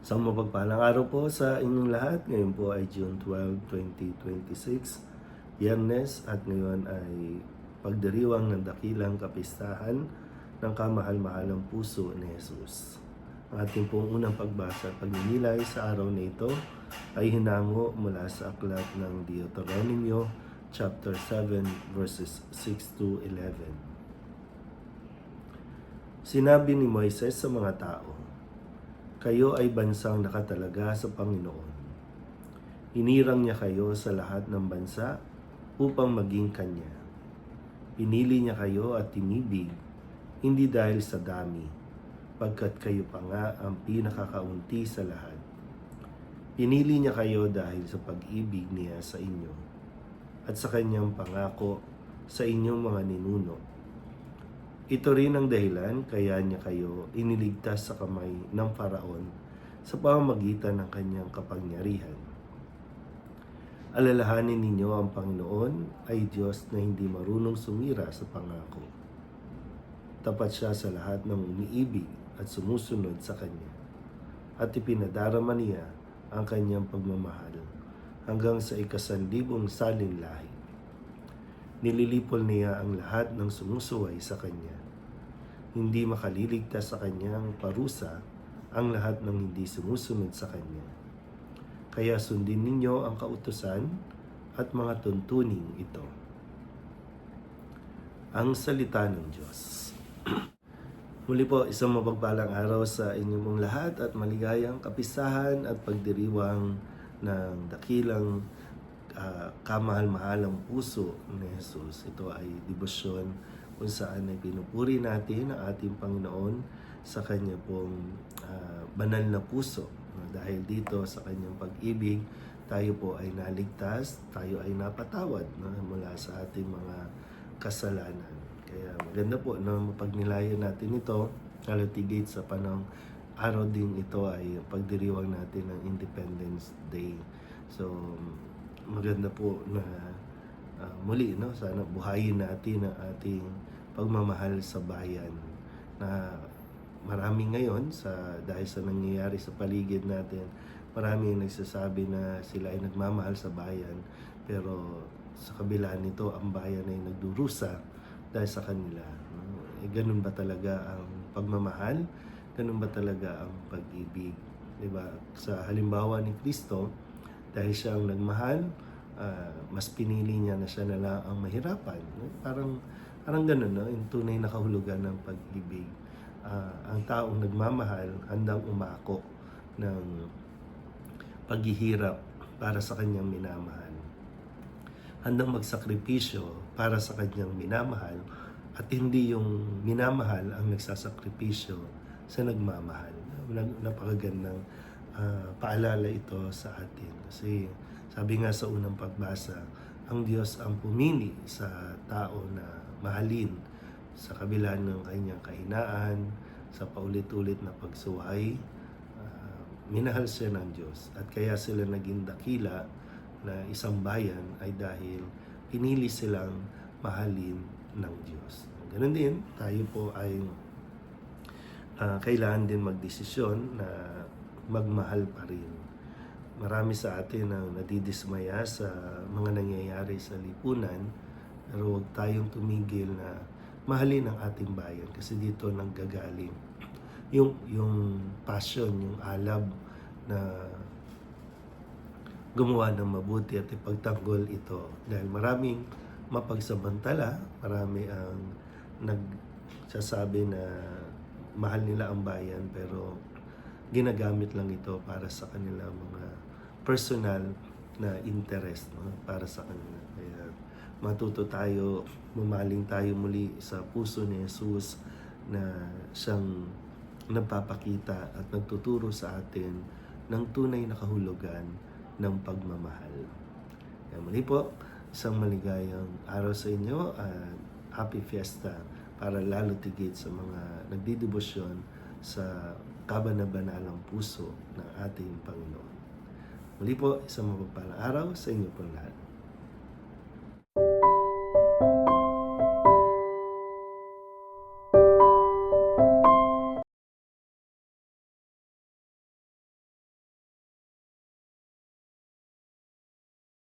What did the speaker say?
Isang mapagpalang araw po sa inyong lahat. Ngayon po ay June 12, 2026, Biyernes, at ngayon ay pagdiriwang ng dakilang kapistahan ng kamahal-mahalang puso ni Jesus. Ang ating pong unang pagbasa at pagninilay sa araw na ito ay hinango mula sa aklat ng Deuteronomio chapter 7 verses 6 to 11. Sinabi ni Moises sa mga tao, "Kayo ay bansang nakatalaga sa Panginoon. Hinirang niya kayo sa lahat ng bansa upang maging Kanya. Pinili niya kayo at tinibig, hindi dahil sa dami, pagkat kayo pa nga ang pinakakaunti sa lahat. Pinili niya kayo dahil sa pag-ibig niya sa inyo at sa Kanyang pangako sa inyong mga ninuno. Ito rin ang dahilan kaya niya kayo iniligtas sa kamay ng Faraon sa pamamagitan ng kanyang kapangyarihan. Alalahanin ninyo ang Panginoon ay Diyos na hindi marunong sumira sa pangako. Tapat siya sa lahat ng umiibig at sumusunod sa Kanya. At ipinadarama niya ang Kanyang pagmamahal hanggang sa 1,000 salinlahi. Nililipol niya ang lahat ng sumusuway sa Kanya. Hindi makaliligtas sa Kanyang parusa ang lahat ng hindi sumusunod sa Kanya. Kaya sundin ninyo ang kautusan at mga tuntuning ito." Ang salita ng Diyos. Muli po, isang mapagpalang araw sa inyong lahat at maligayang kapistahan at pagdiriwang ng dakilang kamahal-mahalang puso ni Jesus. Ito ay debosyon kung saan ay pinupuri natin ang ating Panginoon sa Kanya pong banal na puso. Dahil dito sa Kanyang pag-ibig, tayo po ay naligtas, tayo ay napatawad mula sa ating mga kasalanan. Kaya maganda po na mapagnilayan natin ito, kalatigit sa panahong araw din ito ay pagdiriwang natin ng Independence Day. So, maganda po na muli, no? Sana buhayin natin ang ating pagmamahal sa bayan na marami ngayon dahil sa nangyayari sa paligid natin, marami yung nagsasabi na sila ay nagmamahal sa bayan, pero sa kabila nito ang bayan ay nagdurusa dahil sa kanila. Ganun ba talaga ang pagmamahal? Ganun ba talaga ang pag-ibig? Diba? Sa halimbawa ni Kristo, dahil siya ang nagmahal, mas pinili niya na siya na lang ang mahirapan. Parang ganun, no? Yung tunay na kahulugan ng pag-ibig. Ang taong nagmamahal, handang umako ng paghihirap para sa kanyang minamahal. Handang magsakripisyo para sa kanyang minamahal, at hindi yung minamahal ang nagsasakripisyo sa nagmamahal. Napakagandang paalala ito sa atin. Kasi sabi nga sa unang pagbasa, ang Diyos ang pumili sa tao na mahalin sa kabila ng kanyang kahinaan, sa paulit-ulit na pagsuway. Minahal siya ng Diyos, at kaya sila naging dakila na isang bayan ay dahil pinili silang mahalin ng Diyos. Ganun din, tayo po ay kailangan din magdesisyon na magmahal pa rin. Marami sa atin ang nadidismaya sa mga nangyayari sa lipunan, pero huwag tayong tumigil na mahalin ang ating bayan, kasi dito nanggagaling yung passion, yung alab na gumawa ng mabuti at ipagtanggol ito. Dahil maraming mapagsamantala, marami ang nagsasabi na mahal nila ang bayan, pero ginagamit lang ito para sa kanilang mga personal na interest, no? Para sa kanila. Kaya matuto tayo, mamaling tayo muli sa puso ni Jesus na siyang nagpapakita at nagtuturo sa atin ng tunay na kahulugan ng pagmamahal. Kaya muli po, isang maligayang araw sa inyo at happy fiesta para lalo tigit sa mga nagdidebosyon sa kabana-banalang puso ng ating Panginoon. Muli po, isang mapagpalang araw sa inyo po lahat.